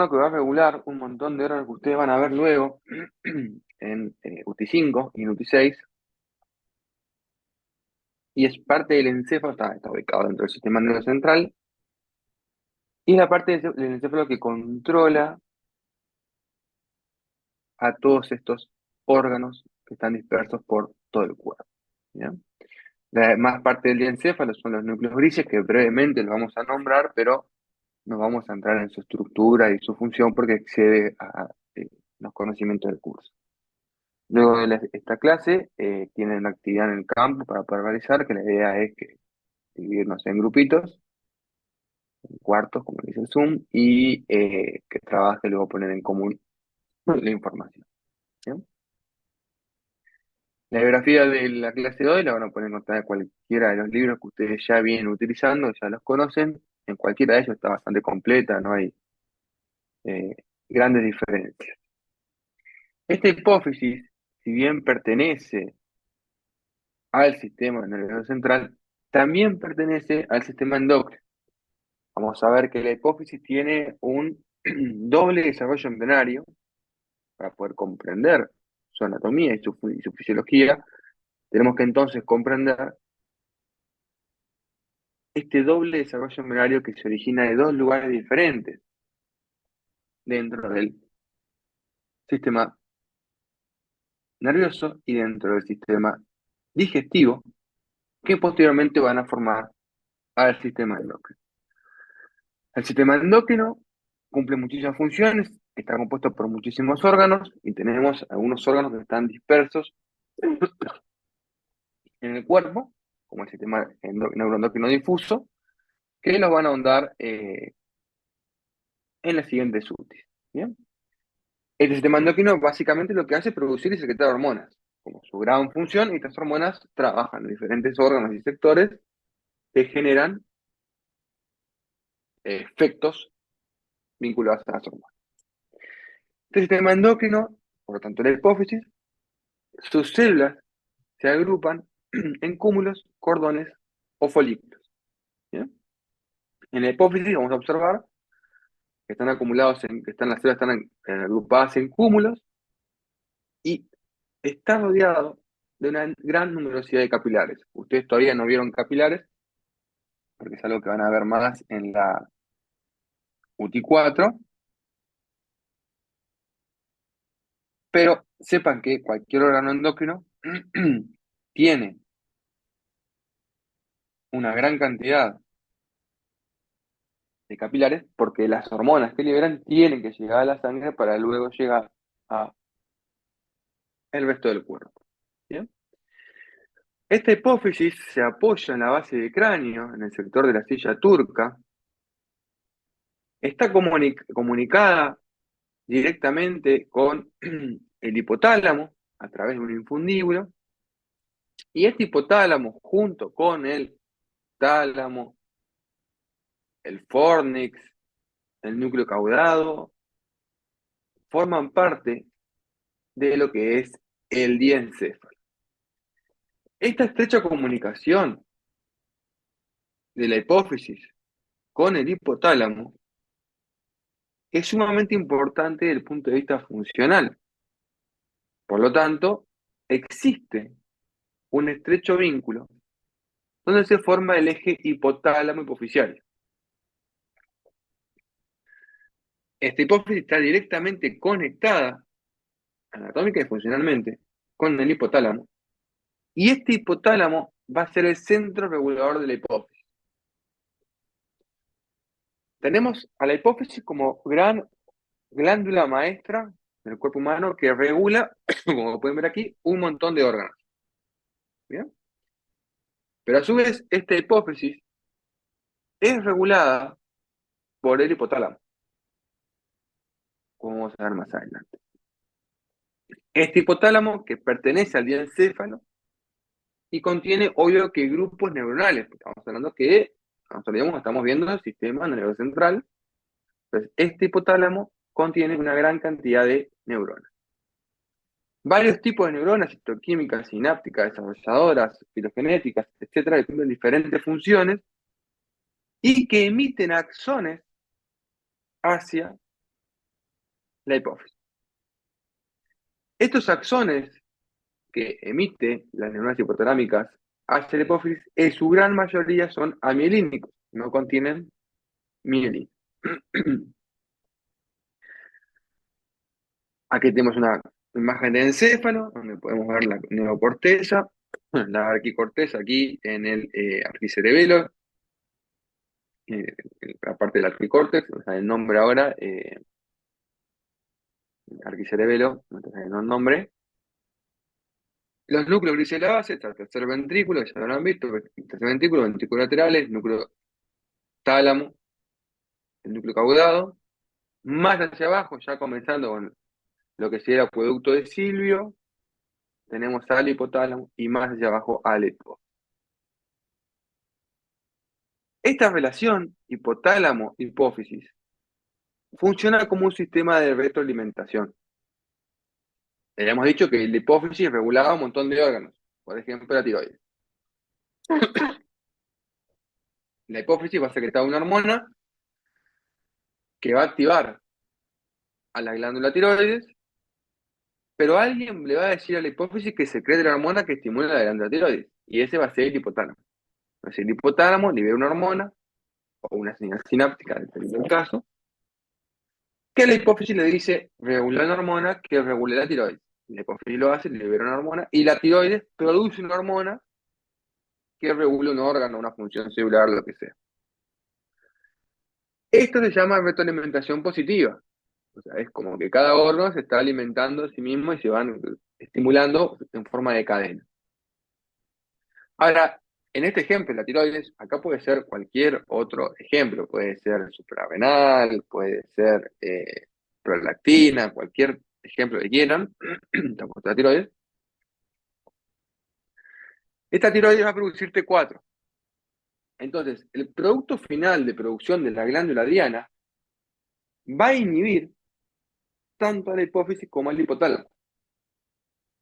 que va a regular un montón de órganos que ustedes van a ver luego en UTI 5 y en UTI 6, y es parte del encéfalo, está ubicado dentro del sistema nervioso central, y es la parte del encéfalo que controla a todos estos órganos que están dispersos por todo el cuerpo. ¿Ya? La más parte del encéfalo son los núcleos grises, que brevemente los vamos a nombrar, pero no vamos a entrar en su estructura y su función porque excede a los conocimientos del curso. Luego de esta clase, tienen una actividad en el campo para poder realizar, que la idea es que dividirnos en grupitos, en cuartos, como dice el Zoom, y que trabaje y luego poner en común la información. ¿Bien? La biografía de la clase de hoy la van a poder encontrar en cualquiera de los libros que ustedes ya vienen utilizando, ya los conocen. En cualquiera de ellos está bastante completa, no hay eh, grandes diferencias. Esta hipófisis, si bien pertenece al sistema nervioso central, también pertenece al sistema endocrino. Vamos a ver que la hipófisis tiene un doble desarrollo embrionario para poder comprender su anatomía y su fisiología. Tenemos que entonces comprender este doble desarrollo embrionario que se origina de dos lugares diferentes dentro del sistema nervioso y dentro del sistema digestivo, que posteriormente van a formar al sistema endocrino. El sistema endocrino cumple muchísimas funciones, está compuesto por muchísimos órganos y tenemos algunos órganos que están dispersos en el cuerpo, como el sistema neuroendocrino difuso, que los van a ahondar en las siguientes UTIs. ¿Bien? Este sistema endocrino básicamente lo que hace es producir y secretar hormonas, como su gran función, y estas hormonas trabajan en diferentes órganos y sectores que generan efectos vinculados a las hormonas. Este sistema endocrino, por lo tanto la hipófisis, sus células se agrupan en cúmulos, cordones o folículos. ¿Bien? En la hipófisis vamos a observar que están acumulados las células están agrupadas en cúmulos y está rodeado de una gran numerosidad de capilares. Ustedes todavía no vieron capilares, porque es algo que van a ver más en la UTI 4, pero sepan que cualquier órgano endocrino tiene una gran cantidad de capilares porque las hormonas que liberan tienen que llegar a la sangre para luego llegar a el resto del cuerpo. ¿Bien? Esta hipófisis se apoya en la base del cráneo, en el sector de la silla turca. Está comunicada directamente con el hipotálamo a través de un infundíbulo. Y este hipotálamo, junto con el tálamo, el fornix, el núcleo caudado, forman parte de lo que es el diencéfalo. Esta estrecha comunicación de la hipófisis con el hipotálamo es sumamente importante desde el punto de vista funcional. Por lo tanto, existe un estrecho vínculo donde se forma el eje hipotálamo hipoficiario. Esta hipófisis está directamente conectada, anatómica y funcionalmente, con el hipotálamo, y este hipotálamo va a ser el centro regulador de la hipófisis. Tenemos a la hipófisis como gran glándula maestra del cuerpo humano que regula, como pueden ver aquí, un montón de órganos. ¿Bien? Pero a su vez, esta hipófisis es regulada por el hipotálamo, como vamos a ver más adelante. Este hipotálamo, que pertenece al diencéfalo y contiene, obvio, que grupos neuronales, porque estamos hablando que, estamos viendo el sistema nervioso central. Entonces, este hipotálamo contiene una gran cantidad de neuronas. Varios tipos de neuronas, histoquímicas, sinápticas, desarrolladoras, filogenéticas, etcétera, que cumplen diferentes funciones y que emiten axones hacia la hipófisis. Estos axones que emite las neuronas hipotalámicas hacia la hipófisis, en su gran mayoría son amielínicos, no contienen mielina. Aquí tenemos una imagen de encéfalo, donde podemos ver la neocorteza, la arquicorteza aquí en el arquicerebelo, la parte del arquicórtex, o sea, el nombre ahora, arquicerebelo, no tengo el nombre. Los núcleos griselados, tercer ventrículo, ya lo han visto, tercer ventrículo, ventrículos laterales, núcleo tálamo, el núcleo caudado. Más hacia abajo, ya comenzando con lo que sería el acueducto de Silvio, tenemos al hipotálamo y más hacia abajo al hipófisis. Esta relación hipotálamo-hipófisis funciona como un sistema de retroalimentación. Ya hemos dicho que la hipófisis regulaba un montón de órganos, por ejemplo la tiroides. La hipófisis va a secretar una hormona que va a activar a la glándula tiroides, pero alguien le va a decir a la hipófisis que secrete la hormona que estimula la glándula tiroides, y ese va a ser el hipotálamo. Entonces el hipotálamo libera una hormona, o una señal sináptica, dependiendo del caso, que la hipófisis le dice regula una hormona que regule la tiroides. La hipófisis lo hace, libera una hormona, y la tiroides produce una hormona que regula un órgano, una función celular, lo que sea. Esto se llama retroalimentación positiva. O sea, es como que cada órgano se está alimentando a sí mismo y se van estimulando en forma de cadena. Ahora, en este ejemplo, la tiroides, acá puede ser cualquier otro ejemplo. Puede ser suprarrenal, puede ser prolactina, cualquier ejemplo que quieran. La tiroides. Esta tiroides va a producir T4. Entonces, el producto final de producción de la glándula diana va a inhibir tanto a la hipófisis como al hipotálamo.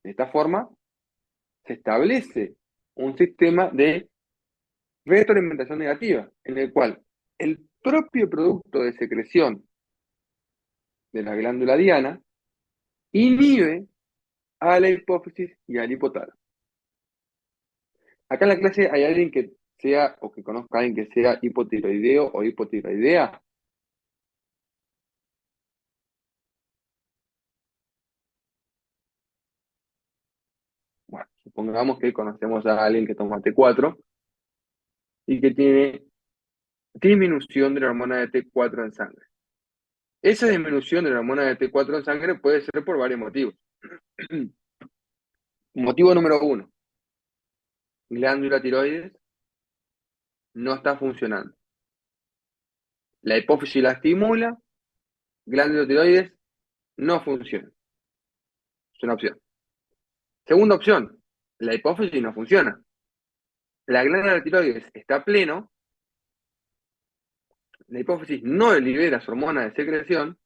De esta forma, se establece un sistema de retroalimentación negativa, en el cual el propio producto de secreción de la glándula diana inhibe a la hipófisis y al hipotálamo. Acá en la clase hay alguien que sea, o que conozca a alguien que sea hipotiroideo o hipotiroidea. Bueno, supongamos que conocemos a alguien que toma T4 y que tiene disminución de la hormona de T4 en sangre. Esa disminución de la hormona de T4 en sangre puede ser por varios motivos. Motivo número uno, glándula tiroides no está funcionando. La hipófisis la estimula, glándula tiroides no funciona. Es una opción. Segunda opción, la hipófisis no funciona. La glándula tiroides está pleno, la hipófisis no libera su hormona de secreción,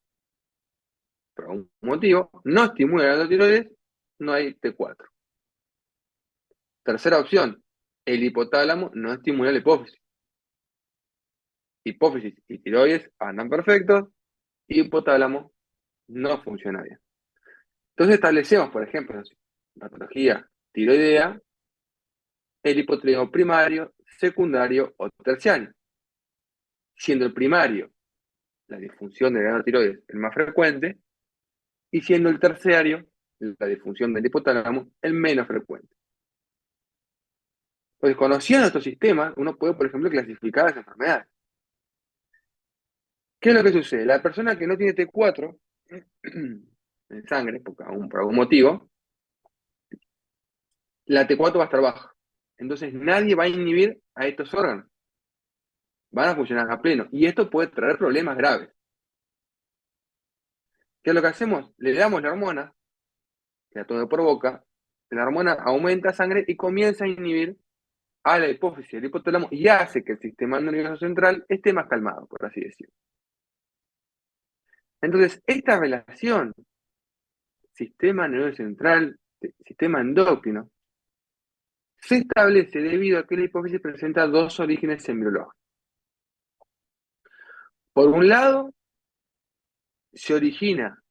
por algún motivo, no estimula la glándula tiroides, no hay T4. Tercera opción, el hipotálamo no estimula la hipófisis. Hipófisis y tiroides andan perfectos, hipotálamo no funciona bien. Entonces establecemos, por ejemplo, patología tiroidea, el hipotiroidismo primario, secundario o terciario. Siendo el primario la disfunción de la tiroides el más frecuente, y siendo el terciario la disfunción del hipotálamo el menos frecuente. Pues conociendo estos sistemas, uno puede, por ejemplo, clasificar las enfermedades. ¿Qué es lo que sucede? La persona que no tiene T4 en sangre, por algún motivo, la T4 va a estar baja. Entonces nadie va a inhibir a estos órganos. Van a funcionar a pleno. Y esto puede traer problemas graves. ¿Qué es lo que hacemos? Le damos la hormona, que a todo provoca, la hormona aumenta sangre y comienza a inhibir a la hipófisis, el hipotálamo, y hace que el sistema nervioso central esté más calmado, por así decirlo. Entonces, esta relación sistema nervioso central, sistema endocrino, se establece debido a que la hipófisis presenta dos orígenes embriológicos. Por un lado, se origina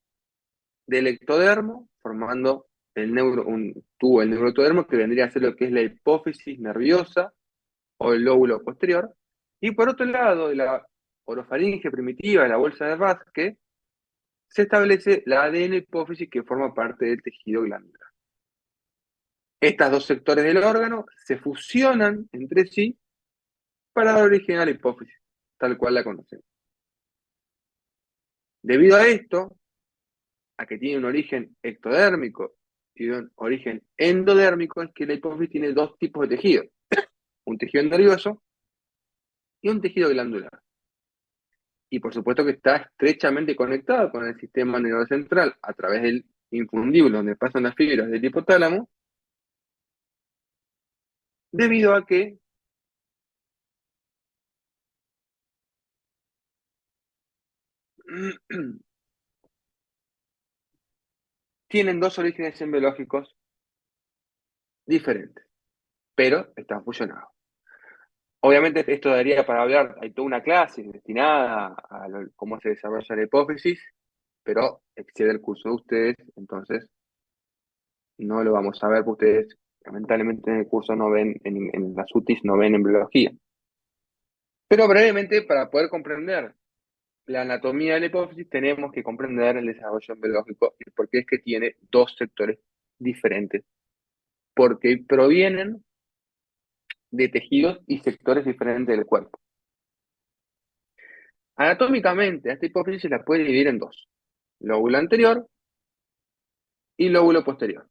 del ectodermo, formando un tubo del neuroectodermo que vendría a ser lo que es la hipófisis nerviosa o el lóbulo posterior. Y por otro lado, de la orofaringe primitiva, de la bolsa de Rathke, se establece la adenohipófisis que forma parte del tejido glandular. Estos dos sectores del órgano se fusionan entre sí para dar origen a la hipófisis, tal cual la conocemos. Debido a esto, a que tiene un origen ectodérmico y un origen endodérmico, es que la hipófisis tiene dos tipos de tejido, un tejido nervioso y un tejido glandular. Y por supuesto que está estrechamente conectado con el sistema nervioso central a través del infundíbulo donde pasan las fibras del hipotálamo, debido a que tienen dos orígenes embriológicos diferentes, pero están fusionados. Obviamente esto daría para hablar, hay toda una clase destinada a cómo se desarrolla la hipófisis, pero excede el curso de ustedes, entonces no lo vamos a ver porque ustedes lamentablemente en el curso no ven, en las UTIs no ven embriología. Pero brevemente, para poder comprender la anatomía de la hipófisis, tenemos que comprender el desarrollo embriológico y por qué es que tiene dos sectores diferentes, porque provienen de tejidos y sectores diferentes del cuerpo. Anatómicamente, a esta hipófisis se la puede dividir en dos: lóbulo anterior y lóbulo posterior.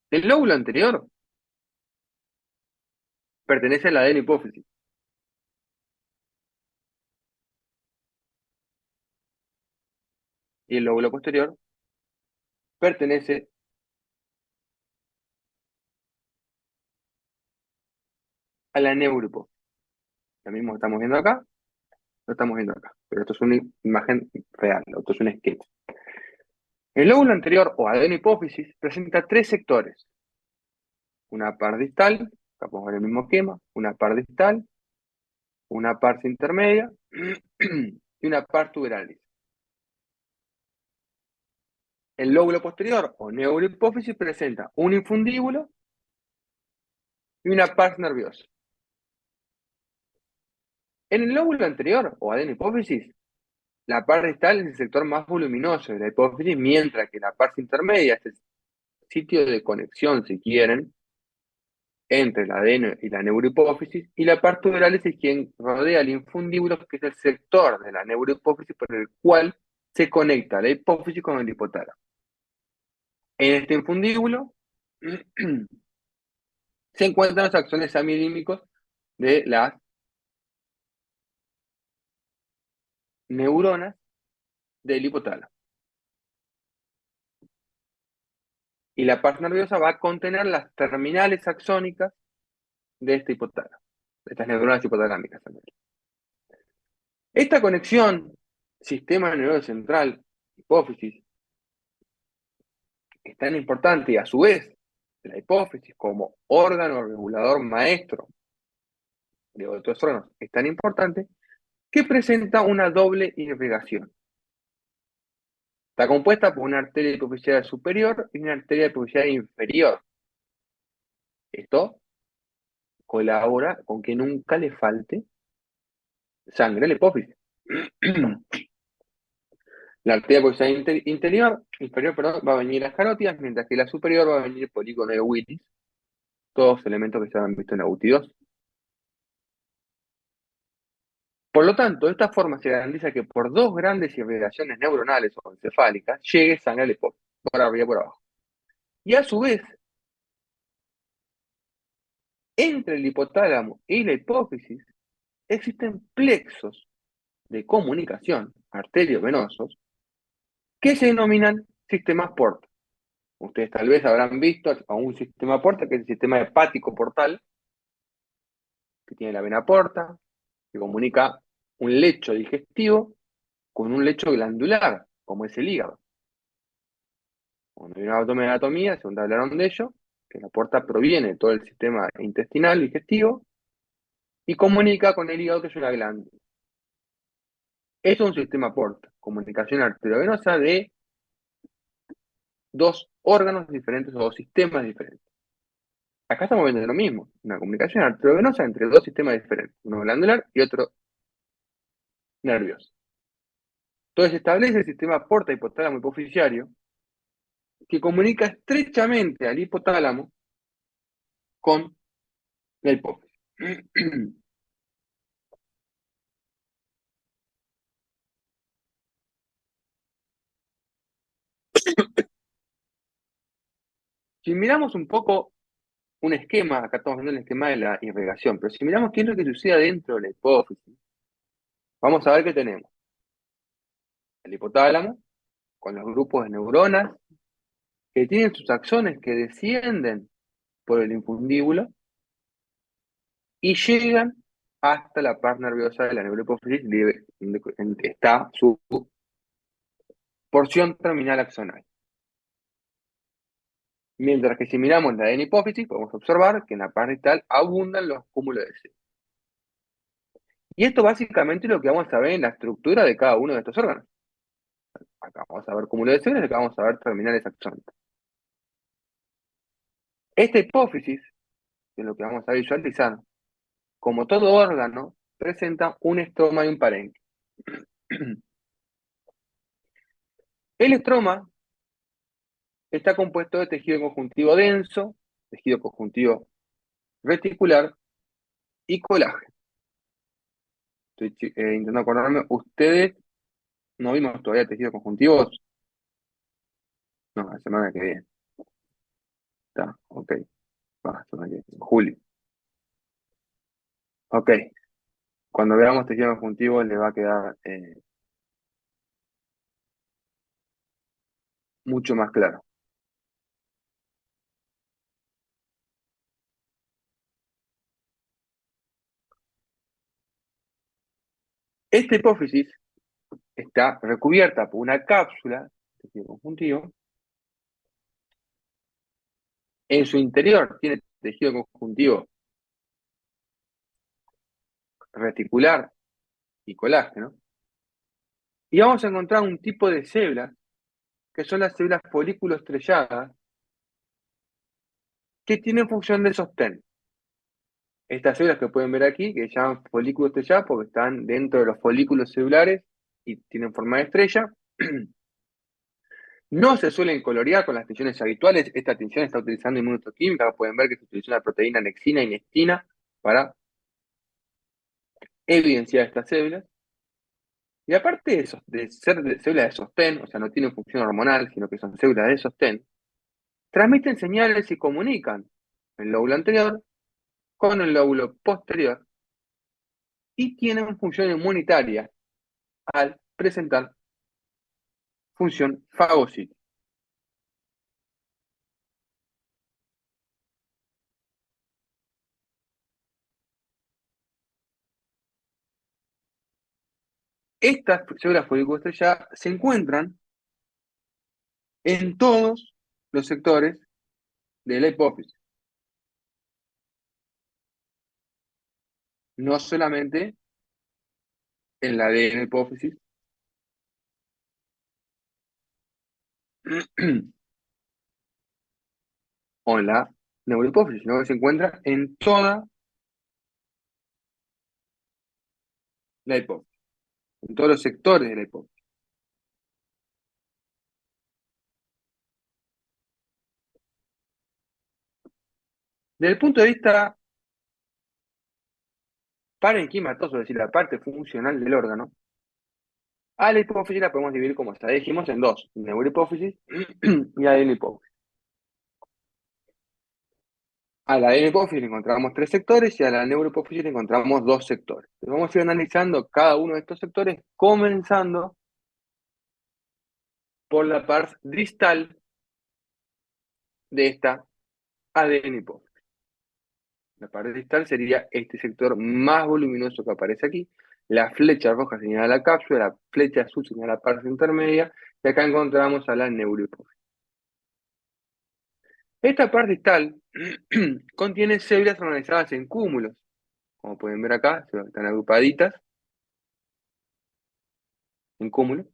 El lóbulo anterior pertenece a la adenohipófisis y el lóbulo posterior pertenece a la neurohipófisis. Lo mismo que estamos viendo acá, lo estamos viendo acá, pero esto es una imagen real, esto es un sketch. El lóbulo anterior o adenohipófisis presenta tres sectores: una par distal, acá podemos ver el mismo esquema, una par distal, una parte intermedia y una par tuberalis. El lóbulo posterior o neurohipófisis presenta un infundíbulo y una pars nerviosa. En el lóbulo anterior o adenohipófisis, la parte distal es el sector más voluminoso de la hipófisis, mientras que la parte intermedia es el sitio de conexión, si quieren, entre la adeno y la neurohipófisis, y la parte tuberalis es quien rodea el infundíbulo, que es el sector de la neurohipófisis por el cual se conecta la hipófisis con el hipotálamo. En este infundíbulo se encuentran los axones amilímicos de las neuronas del hipotálamo. Y la parte nerviosa va a contener las terminales axónicas de este hipotálamo, de estas neuronas hipotalámicas también. Esta conexión, sistema nervioso central, hipófisis, es tan importante y a su vez la hipófisis como órgano regulador maestro de otros órganos es tan importante que presenta una doble irrigación. Está compuesta por una arteria hipofisiaria superior y una arteria hipofisiaria inferior. Esto colabora con que nunca le falte sangre a la hipófisis. La arteria hipofisiaria inferior, perdón, va a venir las carótidas, mientras que la superior va a venir el polígono de Willis, todos elementos que se han visto en la UTI2. Por lo tanto, de esta forma se garantiza que por dos grandes irrigaciones neuronales o encefálicas llegue sangre al hipófisis, por arriba y por abajo. Y a su vez, entre el hipotálamo y la hipófisis existen plexos de comunicación arteriovenosos que se denominan sistemas porta. Ustedes tal vez habrán visto a un sistema porta, que es el sistema hepático portal, que tiene la vena porta, que comunica un lecho digestivo con un lecho glandular, como es el hígado. Cuando hay una anatomía, según hablaron de ello, que la porta proviene de todo el sistema intestinal digestivo y comunica con el hígado, que es una glándula. Esto es un sistema porta, comunicación arteriovenosa de dos órganos diferentes o dos sistemas diferentes. Acá estamos viendo lo mismo, una comunicación arteriovenosa entre dos sistemas diferentes, uno glandular y otro nervioso. Entonces se establece el sistema porta hipotálamo hipofisiario que comunica estrechamente al hipotálamo con la hipófisis. Si miramos un poco un esquema, acá estamos viendo el esquema de la irrigación, pero si miramos qué es lo que sucede dentro de la hipófisis, vamos a ver que tenemos el hipotálamo con los grupos de neuronas que tienen sus axones que descienden por el infundíbulo y llegan hasta la parte nerviosa de la neurohipófisis, donde está su porción terminal axonal. Mientras que si miramos la hipófisis, podemos observar que en la parte distal abundan los cúmulos de sebo. Y esto básicamente es lo que vamos a ver en la estructura de cada uno de estos órganos. Acá vamos a ver cúmulos de sebo y acá vamos a ver terminales axónicas. Esta hipófisis, que es lo que vamos a visualizar, como todo órgano, presenta un estroma y un parénquima. El estroma está compuesto de tejido conjuntivo denso, tejido conjuntivo reticular y colágeno. Estoy intentando acordarme, ¿ustedes no vimos todavía tejidos conjuntivos? No, la semana que viene. Está, ok. Va, la semana que viene. Julio. Ok. Cuando veamos tejido conjuntivo le va a quedar mucho más claro. Esta hipófisis está recubierta por una cápsula, tejido conjuntivo. En su interior tiene tejido conjuntivo reticular y colágeno. Y vamos a encontrar un tipo de células, que son las células folículo estrelladas, que tienen función de sostén. Estas células que pueden ver aquí, que se llaman folículos estrellados porque están dentro de los folículos celulares y tienen forma de estrella, no se suelen colorear con las tinciones habituales. Esta tinción está utilizando inmunohistoquímica. Pueden ver que se utiliza una proteína nexina y nestina para evidenciar estas células. Y aparte de, eso, de ser células de sostén, o sea, no tienen función hormonal, sino que son células de sostén, transmiten señales y comunican el lóbulo anterior con el lóbulo posterior y tienen función inmunitaria al presentar función fagocítica. Estas células foliculoestrelladas se encuentran en todos los sectores de la hipófisis, no solamente en la de la hipófisis o en la neurohipófisis, sino que se encuentra en toda la hipófisis, en todos los sectores de la hipófisis. Desde el punto de vista parenquimatoso, es decir, la parte funcional del órgano, a la hipófisis la podemos dividir, como ya dijimos, en dos: neurohipófisis y adenopófisis. A la adenopófisis le encontramos tres sectores y a la neurohipófisis le encontramos dos sectores. Entonces vamos a ir analizando cada uno de estos sectores, comenzando por la parte distal de esta adenopófisis. La parte distal sería este sector más voluminoso que aparece aquí. La flecha roja señala la cápsula, la flecha azul señala la parte intermedia, y acá encontramos a la neurohipófisis. Esta parte distal contiene células organizadas en cúmulos. Como pueden ver acá, están agrupaditas en cúmulo.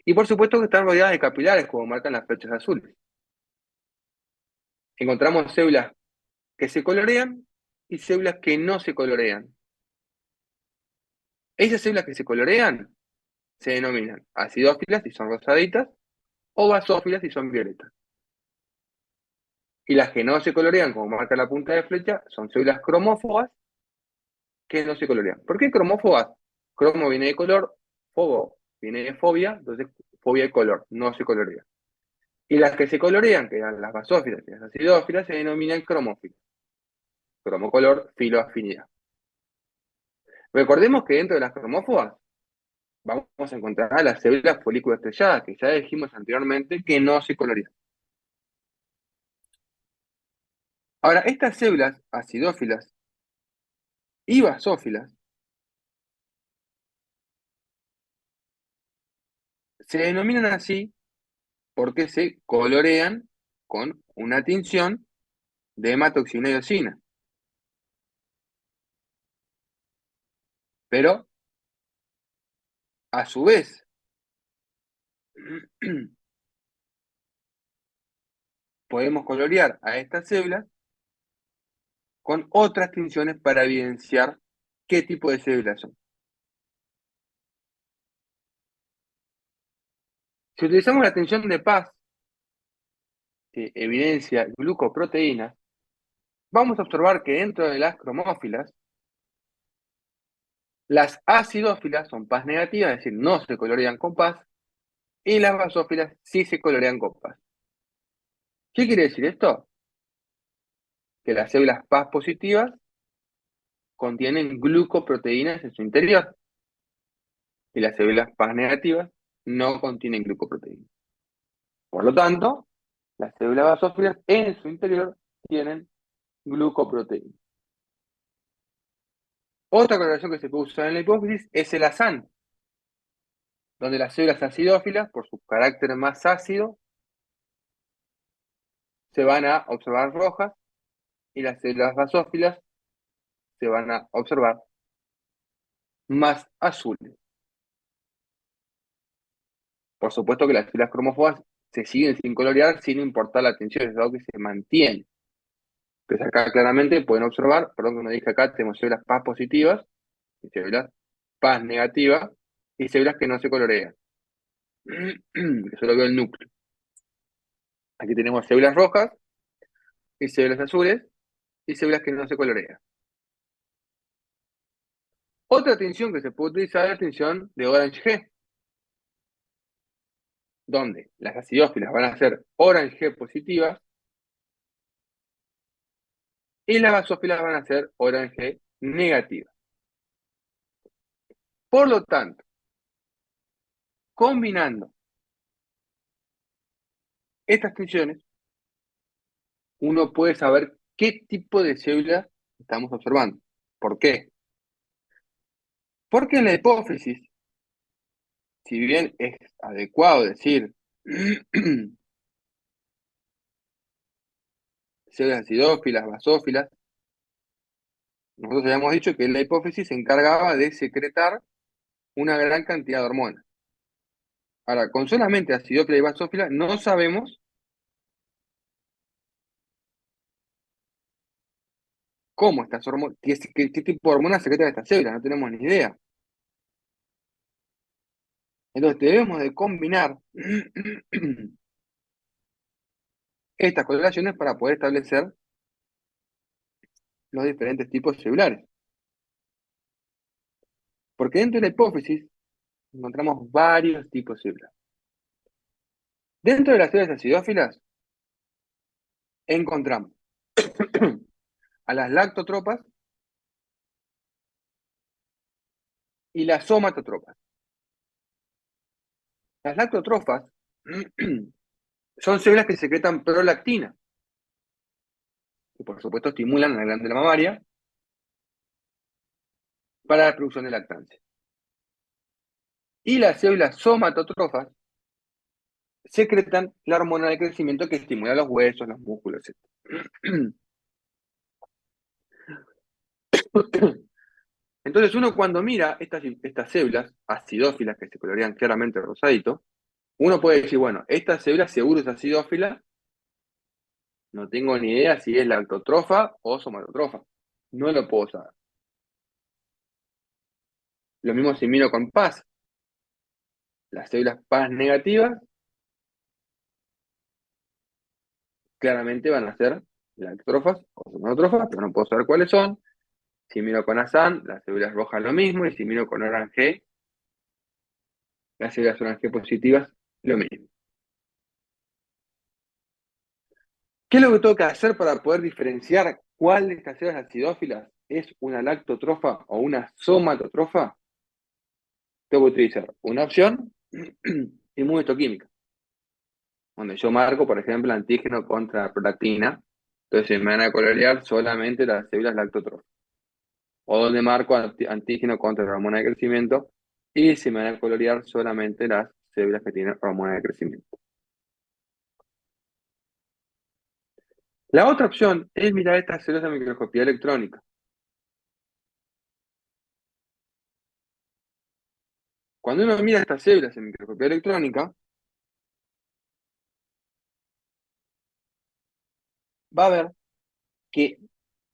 Y por supuesto que están rodeadas de capilares, como marcan las flechas azules. Encontramos células que se colorean y células que no se colorean. Esas células que se colorean se denominan acidófilas si son rosaditas o basófilas si son violetas. Y las que no se colorean, como marca la punta de flecha, son células cromófogas que no se colorean. ¿Por qué cromófogas? Cromo viene de color, fobo viene de fobia, entonces fobia de color, no se colorea. Y las que se colorean, que eran las basófilas y las acidófilas, se denominan cromófilas. Cromocolor, filoafinidad. Recordemos que dentro de las cromófogas vamos a encontrar a las células folículo estrelladas, que ya dijimos anteriormente que no se colorean. Ahora, estas células acidófilas y basófilas se denominan así porque se colorean con una tinción de hematoxina y eosina. Pero, a su vez, podemos colorear a estas células con otras tinciones para evidenciar qué tipo de células son. Si utilizamos la tinción de Paz, que evidencia glucoproteínas, vamos a observar que dentro de las cromófilas, las acidófilas son Paz negativas, es decir, no se colorean con Paz, y las basófilas sí se colorean con Paz. ¿Qué quiere decir esto? Que las células Paz positivas contienen glucoproteínas en su interior, y las células Paz negativas no contienen glucoproteínas. Por lo tanto, las células basófilas en su interior tienen glucoproteínas. Otra coloración que se puede usar en la hipófisis es el ASAN, donde las células acidófilas, por su carácter más ácido, se van a observar rojas y las células basófilas se van a observar más azules. Por supuesto que las células cromófogas se siguen sin colorear sin importar la tensión, es algo que se mantiene. Entonces acá claramente pueden observar, perdón que no dije acá, tenemos células Paz positivas y células Paz negativas y células que no se colorean. Que solo veo el núcleo. Aquí tenemos células rojas y células azules y células que no se colorean. Otra tinción que se puede utilizar es la tinción de Orange G, donde las acidófilas van a ser Orange G positivas y las basófilas van a ser Orange G negativas. Por lo tanto, combinando estas tinciones, uno puede saber qué tipo de célula estamos observando. ¿Por qué? Porque en la hipófisis, si bien es adecuado decir células acidófilas, basófilas, nosotros habíamos dicho que la hipófisis se encargaba de secretar una gran cantidad de hormonas. Ahora, con solamente acidófila y basófila no sabemos cómo estas hormonas, qué tipo de hormonas secretan estas células, no tenemos ni idea. Entonces debemos de combinar estas correlaciones para poder establecer los diferentes tipos celulares. Porque dentro de la hipófisis encontramos varios tipos celulares. Dentro de las células acidófilas encontramos a las lactotropas y las somatotropas. Las lactotropas son células que secretan prolactina, que por supuesto estimulan la glándula mamaria para la producción de lactancia. Y las células somatotrofas secretan la hormona de crecimiento que estimula los huesos, los músculos, etc. Entonces uno cuando mira estas células acidófilas que se colorean claramente rosadito, uno puede decir, bueno, esta célula seguro es acidófila, no tengo ni idea si es lactotrofa o somatotrofa. No lo puedo saber. Lo mismo si miro con PAS. Las células PAS negativas claramente van a ser lactotrofas o somatotrofas, pero no puedo saber cuáles son. Si miro con ASAN, las células rojas lo mismo, y si miro con ORANG, las células ORANG positivas, lo mismo. ¿Qué es lo que tengo que hacer para poder diferenciar cuál de estas células acidófilas es una lactotrofa o una somatotrofa? Tengo que utilizar una opción inmunohistoquímica, donde yo marco, por ejemplo, antígeno contra la prolactina, entonces se me van a colorear solamente las células lactotrofas. O donde marco antígeno contra la hormona de crecimiento y se me van a colorear solamente las células que tienen hormona de crecimiento. La otra opción es mirar estas células de microscopía electrónica. Cuando uno mira estas células en microscopía electrónica, va a ver que,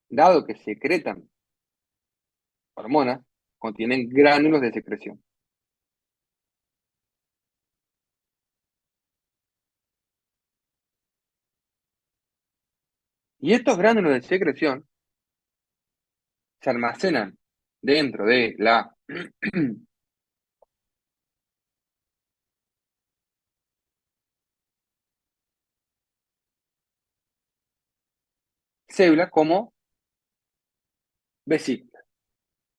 dado que secretan hormonas, contienen gránulos de secreción. Y estos gránulos de secreción se almacenan dentro de la célula como vesículas.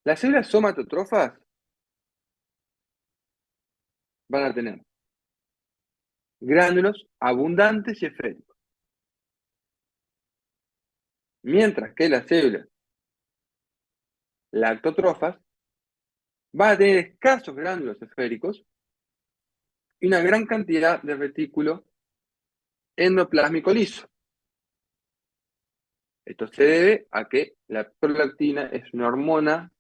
Las células somatotrofas van a tener gránulos abundantes y esféricos, mientras que las células lactotrofas van a tener escasos gránulos esféricos y una gran cantidad de retículo endoplásmico liso. Esto se debe a que la prolactina es una hormona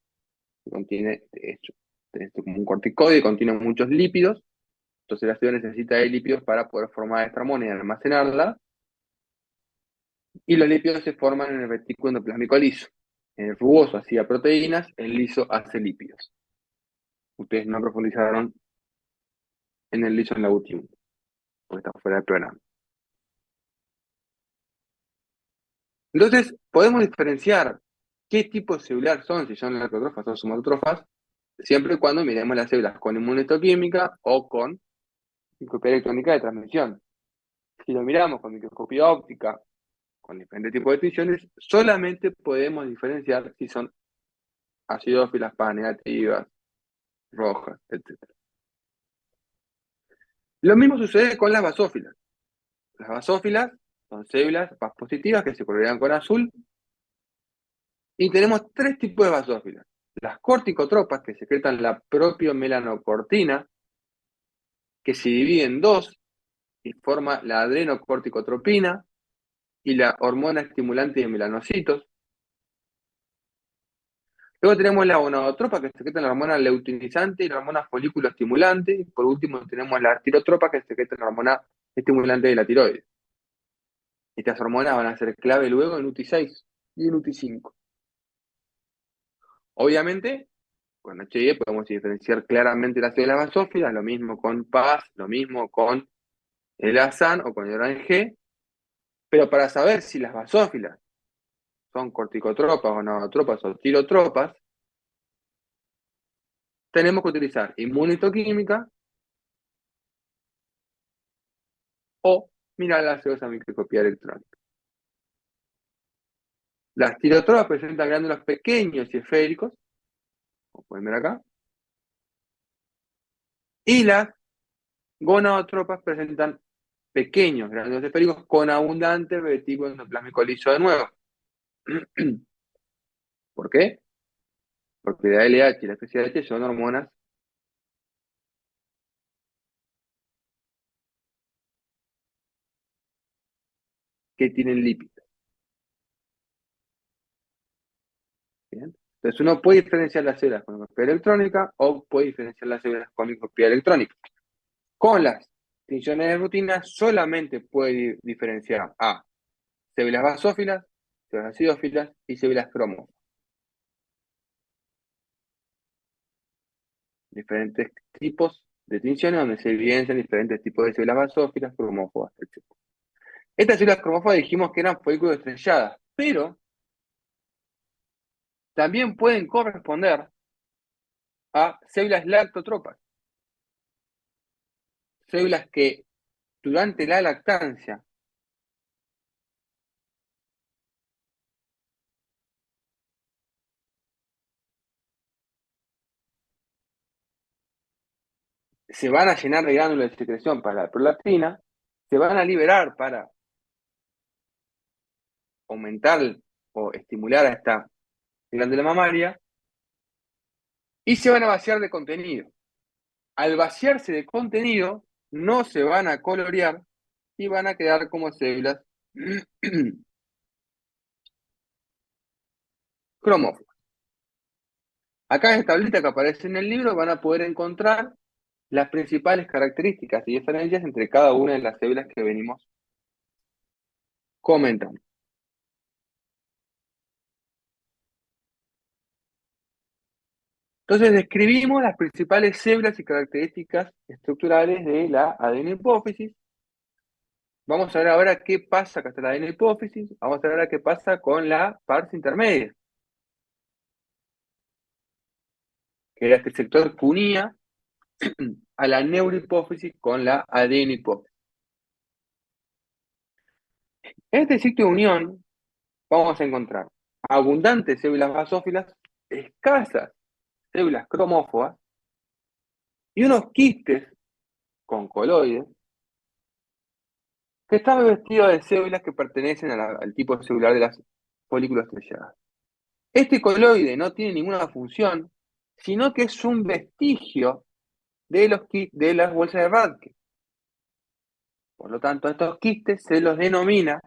que contiene, de hecho, es como un corticoide, contiene muchos lípidos, entonces la célula necesita de lípidos para poder formar esta hormona y almacenarla, y los lípidos se forman en el retículo endoplásmico liso. En el rugoso hacía proteínas, el liso hace lípidos. Ustedes no profundizaron en el liso en la última, porque está fuera del programa. Entonces, podemos diferenciar qué tipo celular son, si son lactotrofas o somatotrofas, siempre y cuando miremos las células con inmunohistoquímica o con microscopía electrónica de transmisión. Si lo miramos con microscopía óptica, con diferentes tipos de tinciones, solamente podemos diferenciar si son acidófilas, PA negativas, rojas, etc. Lo mismo sucede con las basófilas. Las basófilas son células PAS positivas que se colorean con azul, y tenemos tres tipos de basófilas. Las corticotropas, que secretan la propia melanocortina, que se divide en dos y forma la adrenocorticotropina y la hormona estimulante de melanocitos. Luego tenemos la gonadotropa, que secreta la hormona leutinizante y la hormona folículo estimulante. Y por último tenemos la tirotropa, que secreta la hormona estimulante de la tiroides. Estas hormonas van a ser clave luego en UTI6 y en UTI5. Obviamente, con HIV podemos diferenciar claramente las células basófilas, lo mismo con PAS, lo mismo con el ASAN o con el ORANG, pero para saber si las basófilas son corticotropas o nodotropas o tirotropas, tenemos que utilizar inmunohistoquímica o mirar las células a microscopía electrónica. Las tirotropas presentan glándulos pequeños y esféricos, como pueden ver acá, y las gonadotropas presentan pequeños glándulos esféricos con abundante retículo endoplásmico liso de nuevo. ¿Por qué? Porque la LH y la FSH son hormonas que tienen lípidos. ¿Bien? Entonces uno puede diferenciar las células con microscopía electrónica o puede diferenciar las células con microscopía electrónica. Con las tinciones de rutina solamente puede diferenciar a células basófilas, células acidófilas y células cromófilas. Diferentes tipos de tinciones donde se evidencian diferentes tipos de células basófilas, cromóforas, etc. Estas células cromóforas dijimos que eran folículos estrelladas, pero también pueden corresponder a células lactotropas, células que durante la lactancia se van a llenar de glándulas de secreción para la prolactina, se van a liberar para aumentar o estimular a esta glándula mamaria y se van a vaciar de contenido. Al vaciarse de contenido, no se van a colorear y van a quedar como células cromóforas. Acá en esta tablita que aparece en el libro van a poder encontrar las principales características y diferencias entre cada una de las células que venimos comentando. Entonces describimos las principales células y características estructurales de la adenohipófisis. Vamos a ver ahora qué pasa con la adenohipófisis. Vamos a ver ahora qué pasa con la pars intermedia, que era este sector que unía a la neurohipófisis con la adenohipófisis. En este sitio de unión vamos a encontrar abundantes células basófilas, escasas células cromóforas y unos quistes con coloides que están vestidos de células que pertenecen al tipo celular de las folículos estrelladas. Este coloide no tiene ninguna función, sino que es un vestigio de las bolsas de Rathke. Por lo tanto, a estos quistes se los denomina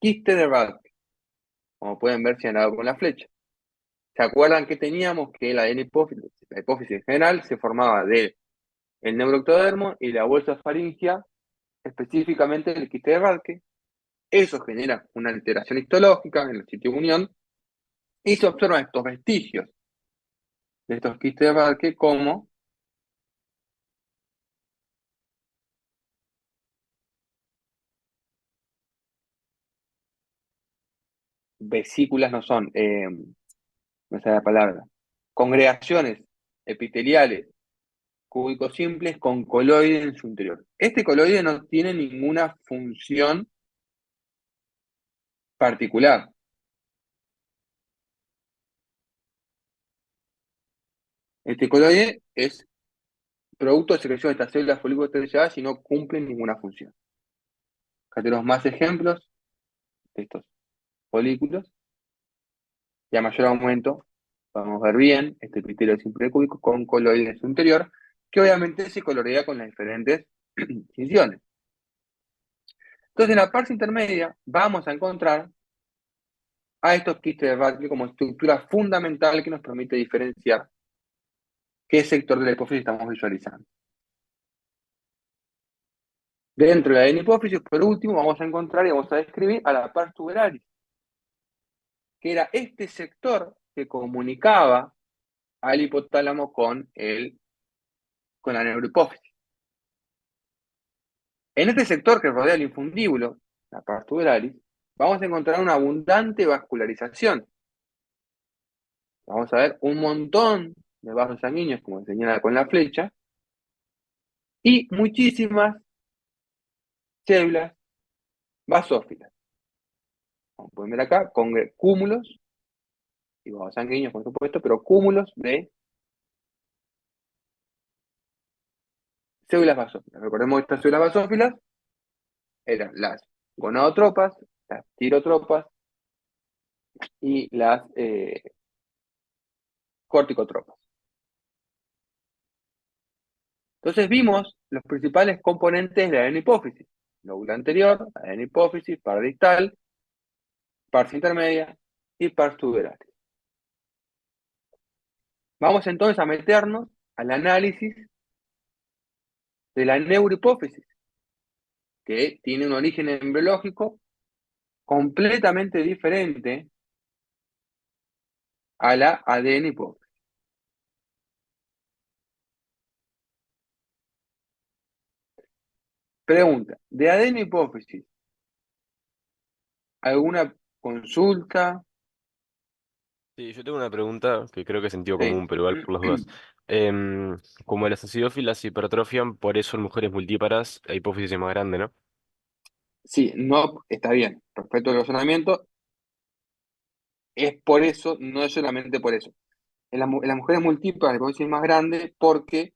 quistes de Rathke, como pueden ver señalado con la flecha. ¿Se acuerdan que teníamos que la hipófisis en general se formaba del neuroectodermo y la bolsa faríngea, específicamente el quiste de Rathke? Eso genera una alteración histológica en el sitio de unión y se observan estos vestigios de estos quistes de Rathke como vesículas, no son, no sé la palabra, congregaciones epiteliales cúbicos simples con coloide en su interior. Este coloide no tiene ninguna función particular. Este coloide es producto de secreción de estas células folículos estrelladas y no cumple ninguna función. Acá tenemos más ejemplos de estos folículos. Y a mayor aumento, podemos ver bien este epitelio simple cúbico con coloide en su interior, que obviamente se colorea con las diferentes funciones. Entonces, en la parte intermedia vamos a encontrar a estos quistes de Rathke como estructura fundamental que nos permite diferenciar qué sector de la hipófisis estamos visualizando. Dentro de la hipófisis, por último, vamos a encontrar y vamos a describir a la pars tuberalis, que era este sector que comunicaba al hipotálamo con la neurohipófisis. En este sector que rodea el infundíbulo, la pars tuberalis, vamos a encontrar una abundante vascularización. Vamos a ver un montón de vasos sanguíneos, como señala con la flecha, y muchísimas células basófilas. Como pueden ver acá, con cúmulos, y vasos sanguíneos, por supuesto, pero cúmulos de células basófilas. Recordemos que estas células basófilas eran las gonadotropas, las tirotropas y las corticotropas. Entonces vimos los principales componentes de la adenohipófisis: lóbulo anterior, adenohipófisis, par distal, pars intermedia y pars tuberalis. Vamos entonces a meternos al análisis de la neurohipófisis, que tiene un origen embriológico completamente diferente a la ADN hipófisis. Pregunta, ¿de ADN hipófisis alguna consulta? Sí, yo tengo una pregunta que creo que es sentido Sí. común, pero igual por las dudas. Em, Como las acidófilas se hipertrofian, por eso en mujeres multíparas la hipófisis es más grande, ¿no? Sí, no, está bien, perfecto el razonamiento. Es por eso, no es solamente por eso. En las mujeres múltiples la hipófisis es más grande porque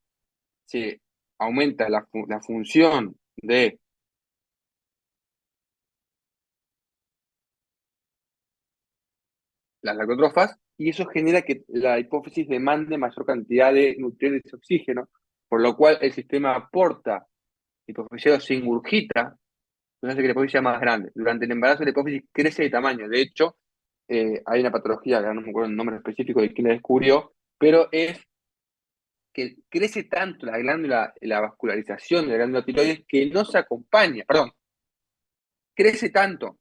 se aumenta la función de las lactotrofas y eso genera que la hipófisis demande mayor cantidad de nutrientes y oxígeno, por lo cual el sistema aporta hipofisio se ingurgita, entonces hace que la hipófisis sea más grande. Durante el embarazo la hipófisis crece de tamaño. De hecho, hay una patología, que no me acuerdo el nombre específico de quién la descubrió, pero es que crece tanto la glándula, la vascularización de la glándula tiroides que no se acompaña, perdón, crece tanto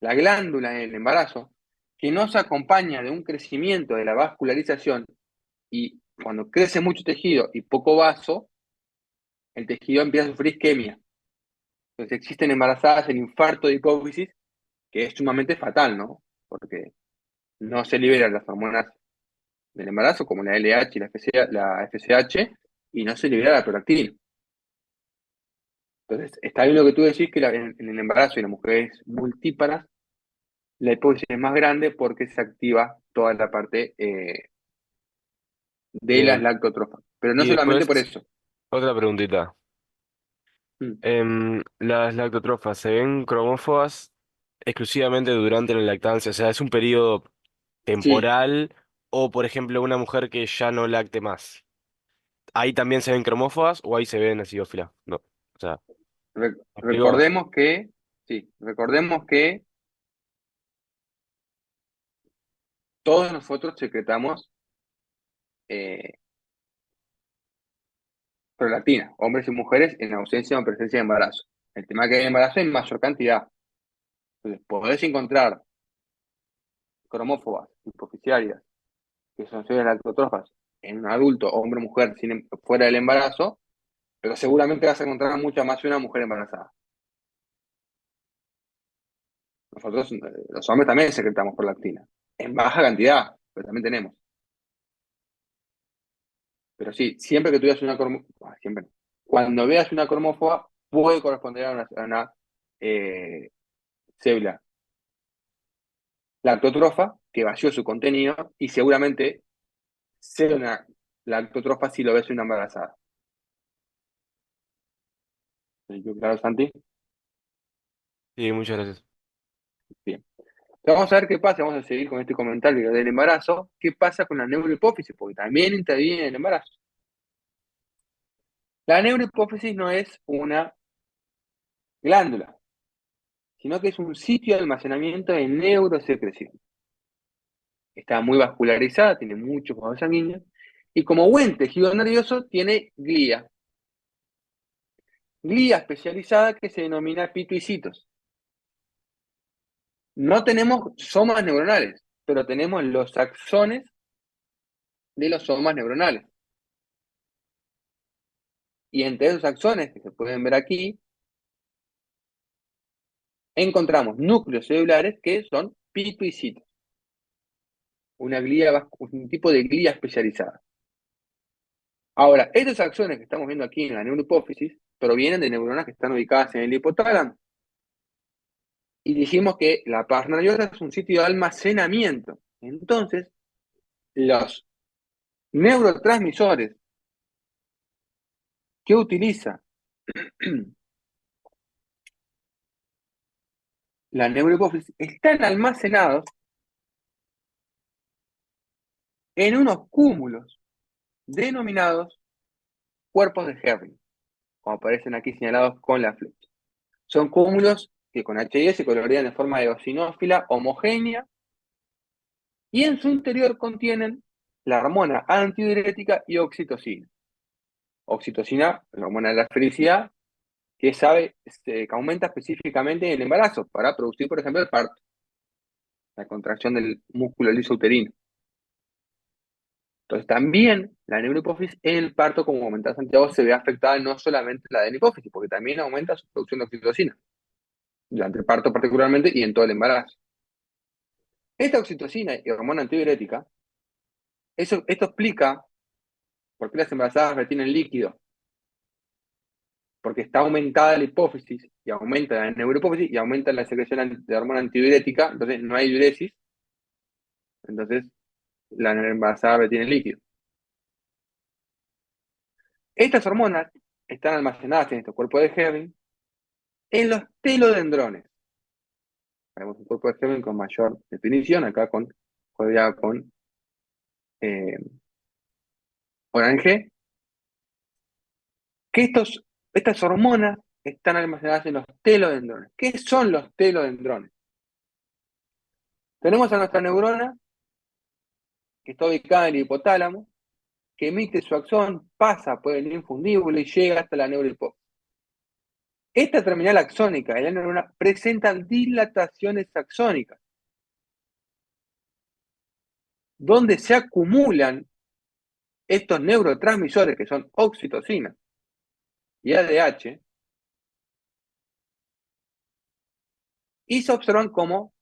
la glándula en el embarazo que no se acompaña de un crecimiento de la vascularización y cuando crece mucho tejido y poco vaso, el tejido empieza a sufrir isquemia. Entonces existen embarazadas en infarto de hipófisis, que es sumamente fatal, ¿no? Porque no se liberan las hormonas del embarazo, como la LH y la FSH, y no se libera la prolactina. Entonces, está bien lo que tú decís, que en el embarazo y en las mujeres multíparas, la hipófisis es más grande porque se activa toda la parte de las Bien. lactotrofas. Pero no Y solamente por después, eso. otra preguntita. Mm. Las lactotrofas se ven cromófobas exclusivamente durante la lactancia, o sea, es un periodo Sí, temporal o, por ejemplo, una mujer que ya no lacte más. ¿Ahí también se ven cromófobas o ahí se ven acidófilas? No. O sea, ¿me explico? recordemos que, sí, recordemos que todos nosotros secretamos eh, prolactina, hombres y mujeres, en ausencia o presencia de embarazo. El tema es que hay embarazo en mayor cantidad. Entonces, podés encontrar cromófobas hipoficiarias, que son las lactotrofas, en un adulto, hombre o mujer, fuera del embarazo, pero seguramente vas a encontrar mucha más de una mujer embarazada. Nosotros, los hombres también secretamos prolactina, en baja cantidad, pero también tenemos. Pero sí, siempre que tú veas una cromófoba, siempre no. Cuando veas una cromófoba, puede corresponder a una célula lactotrofa que vació su contenido y seguramente ser una lactotrofa si lo ves en una embarazada. Claro, Santi. Sí, muchas gracias. Bien. Vamos a ver qué pasa, vamos a seguir con este comentario del embarazo. ¿Qué pasa con la neurohipófisis? Porque también interviene en el embarazo. La neurohipófisis no es una glándula, sino que es un sitio de almacenamiento de neurosecreción. Está muy vascularizada, tiene muchos vasos sanguíneos, y como buen tejido nervioso tiene glía. Glía especializada que se denomina pituicitos. No tenemos somas neuronales, pero tenemos los axones de los somas neuronales. Y entre esos axones que se pueden ver aquí, encontramos núcleos celulares que son pituicitos, un tipo de glía especializada. Ahora, estos axones que estamos viendo aquí en la neurohipófisis provienen de neuronas que están ubicadas en el hipotálamo. Y dijimos que la paz nerviosa es un sitio de almacenamiento. Entonces, los neurotransmisores que utiliza la neurohipófisis están almacenados en unos cúmulos denominados cuerpos de Herring, como aparecen aquí señalados con la flecha. Son cúmulos que con HIE se colorean de forma eosinófila homogénea y en su interior contienen la hormona antidiurética y oxitocina. Oxitocina, la hormona de la felicidad, que aumenta específicamente en el embarazo para producir, por ejemplo, el parto, la contracción del músculo liso uterino. Entonces, también la neurohipófisis en el parto, como comentaba Santiago, se ve afectada no solamente la adenohipófisis, porque también aumenta su producción de oxitocina, durante el parto particularmente y en todo el embarazo. Esta oxitocina y hormona antidiurética, esto explica por qué las embarazadas retienen líquido, porque está aumentada la hipófisis y aumenta la neurohipófisis y aumenta la secreción de hormona antidiurética, entonces no hay diuresis, entonces la embarazada retiene líquido. Estas hormonas están almacenadas en estos cuerpos de Henry en los telodendrones. Tenemos un cuerpo de Henry con mayor definición, acá codiado con eh, orange, que estas hormonas están almacenadas en los telodendrones. ¿Qué son los telodendrones? Tenemos a nuestra neurona, que está ubicada en el hipotálamo, que emite su axón, pasa por el linfundíbulo y llega hasta la neurohipófisis. Esta terminal axónica de la neurona presenta dilataciones axónicas, donde se acumulan estos neurotransmisores que son oxitocina y ADH, y se observan como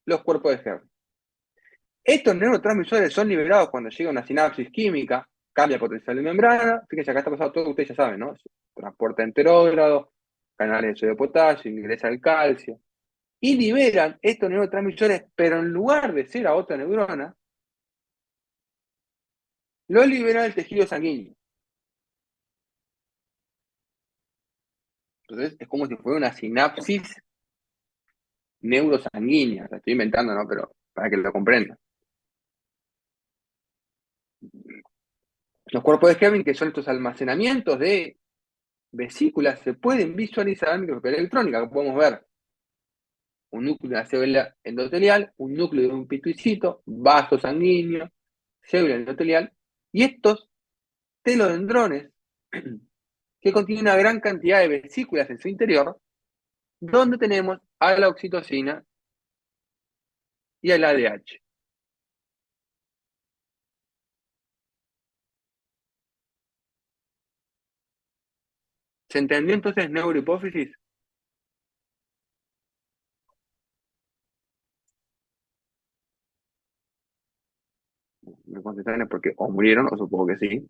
los cuerpos de Henry. Estos neurotransmisores son liberados cuando llega una sinapsis química, cambia potencial de membrana. Fíjense, acá está pasando todo, ustedes ya saben, ¿no? Transporta enterógrado, canales de sodio de potasio, ingresa el calcio, y liberan estos neurotransmisores, pero en lugar de ser a otra neurona, lo liberan el tejido sanguíneo. Entonces, es como si fuera una sinapsis neurosanguínea. La estoy inventando, ¿no? Pero para que lo comprendan. Los cuerpos de Henry, que son estos almacenamientos de vesículas, se pueden visualizar en microscopía electrónica, que podemos ver un núcleo de una célula endotelial, un núcleo de un pituicito, vaso sanguíneo, célula endotelial, y estos telodendrones, que contienen una gran cantidad de vesículas en su interior, donde tenemos a la oxitocina y al ADH. ¿Se entendió entonces neurohipófisis? Me contestan porque o murieron, o supongo que sí.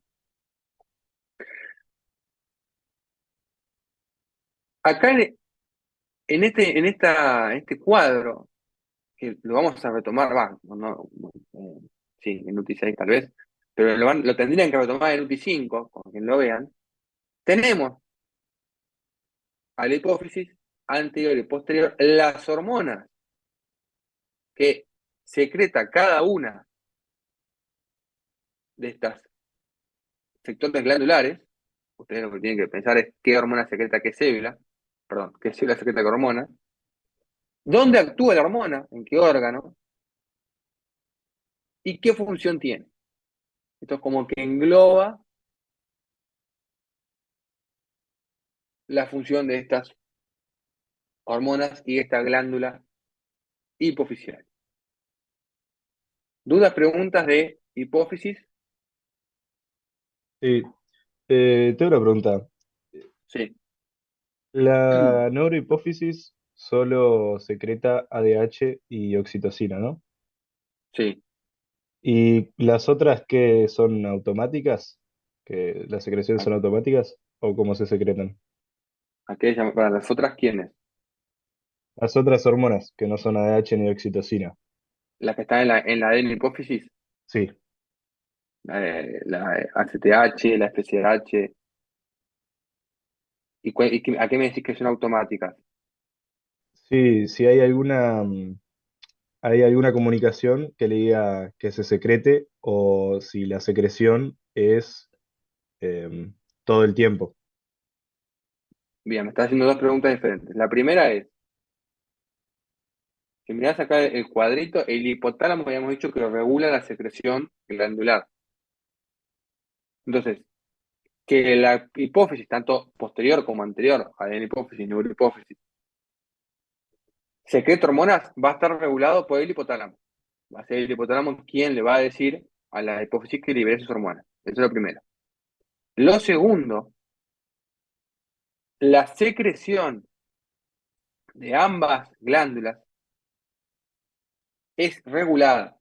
Acá en este cuadro, que lo vamos a retomar, sí, en UTI 6 tal vez, pero lo tendrían que retomar en UTI 5, con quien lo vean, tenemos a la hipófisis anterior y posterior las hormonas que secreta cada una de estas sectores glandulares. Ustedes lo que tienen que pensar es qué hormona secreta qué célula, perdón, qué célula secreta qué hormona, dónde actúa la hormona, en qué órgano, y qué función tiene. Esto es como que engloba la función de estas hormonas y esta glándula hipofisial. ¿Dudas, preguntas de hipófisis? Sí, tengo una pregunta. Sí. La neurohipófisis solo secreta ADH y oxitocina, ¿no? Sí. ¿Y las otras que son automáticas? ¿Que las secreciones son automáticas? ¿O cómo se secretan? Para las otras, ¿quiénes? Las otras hormonas que no son ADH ni oxitocina. Las que están en la adenohipófisis, Sí, la ACTH, la FSH, ¿a qué me decís que son automáticas? sí, si hay alguna comunicación que le diga que se secrete o si la secreción es em, todo el tiempo. Bien, me estás haciendo dos preguntas diferentes. La primera es, Si mirás acá el cuadrito, el hipotálamo habíamos dicho que regula la secreción glandular. Entonces, que la hipófisis, tanto posterior como anterior, adeno hipófisis, neurohipófisis, secreta hormonas, va a estar regulado por el hipotálamo. Va a ser el hipotálamo quien le va a decir a la hipófisis que libere sus hormonas. Eso es lo primero. Lo segundo, la secreción de ambas glándulas es regulada,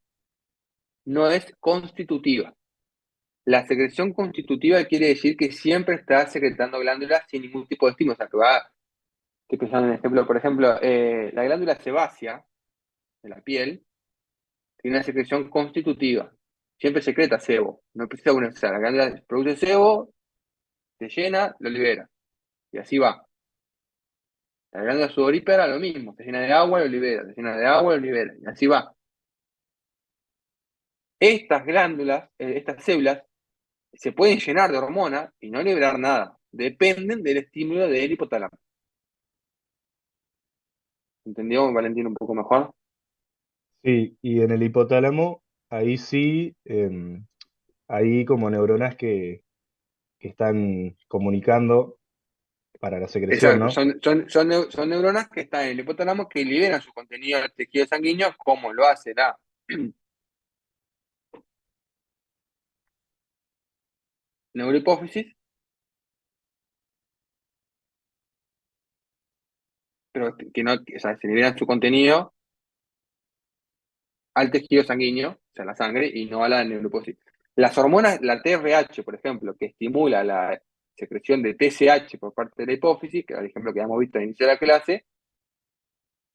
no es constitutiva. La secreción constitutiva quiere decir que siempre está secretando glándulas sin ningún tipo de estímulo. O sea, estoy pensando en un ejemplo, por ejemplo, la glándula sebácea de la piel tiene una secreción constitutiva. Siempre secreta sebo. No precisa una. O sea, la glándula produce sebo, se llena, lo libera. Y así va. La glándula sudorípara lo mismo. Se llena de agua, lo libera. Se llena de agua, lo libera. Y así va. Estas glándulas, estas células, se pueden llenar de hormonas y no liberar nada. Dependen del estímulo del hipotálamo. ¿Entendió, Valentín, un poco mejor? Sí, y en el hipotálamo, ahí sí, hay como neuronas que están comunicando para la secreción, Exacto, ¿no? son neuronas que están en el hipotálamo que liberan su contenido al tejido sanguíneo, como lo hace la neurohipófisis, pero que no, o sea, se liberan su contenido al tejido sanguíneo, o sea, la sangre, y no a la neurohipófisis. Las hormonas, la TRH, por ejemplo, que estimula la secreción de TSH por parte de la hipófisis, que es el ejemplo que hemos visto al inicio de la clase,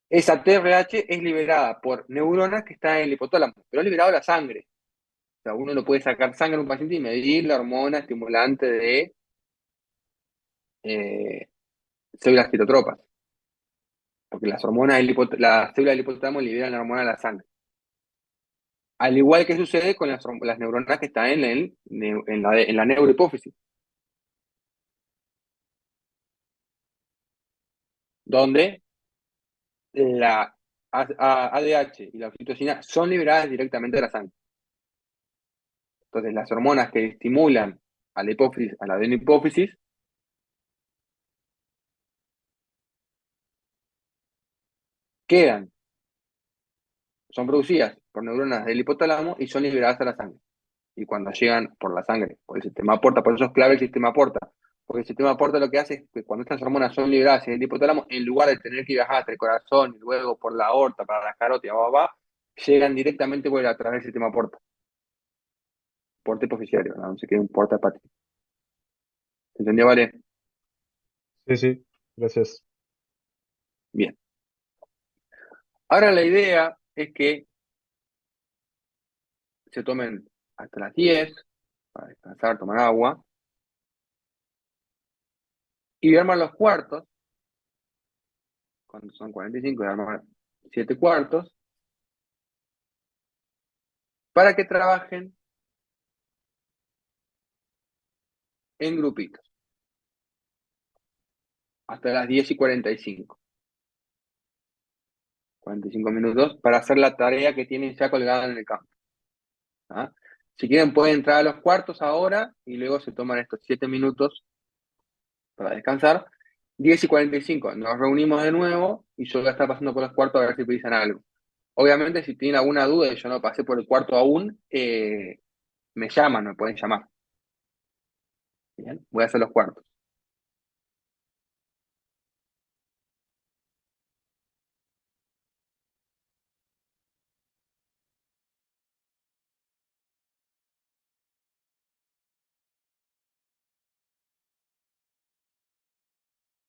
esa TRH es liberada por neuronas que están en el hipotálamo, pero es liberada a la sangre. O sea, uno no puede sacar sangre a un paciente y medir la hormona estimulante de eh, células citotropas, porque las hormonas las células del hipotálamo liberan la hormona a la sangre. Al igual que sucede con las neuronas que están en la neurohipófisis, donde la ADH y la oxitocina son liberadas directamente de la sangre. Entonces, las hormonas que estimulan a la hipófisis, a la adenohipófisis, quedan, son producidas por neuronas del hipotálamo y son liberadas a la sangre. Y cuando llegan por la sangre, por el sistema porta, por eso es clave el sistema porta. Porque el sistema porta lo que hace es que cuando estas hormonas son liberadas en el hipotálamo, en lugar de tener que viajar hasta el corazón y luego por la aorta, para la carótida, llegan directamente a través del sistema porta. Porta hipofisiario, no sé qué es un porta hepático. ¿Entendió, Vale? Sí, sí, gracias. Bien. Ahora la idea es que se tomen hasta las 10 para descansar, tomar agua, y arman los cuartos, cuando son 45, y armar 7 cuartos, para que trabajen en grupitos, hasta las 10:45. 45 minutos para hacer la tarea que tienen ya colgada en el campo. ¿Ah? Si quieren pueden entrar a los cuartos ahora y luego se toman estos 7 minutos para descansar. 10:45 nos reunimos de nuevo y yo voy a estar pasando por los cuartos a ver si precisan algo. Obviamente si tienen alguna duda y yo no pasé por el cuarto aún, me llaman, me pueden llamar. Bien, voy a hacer los cuartos.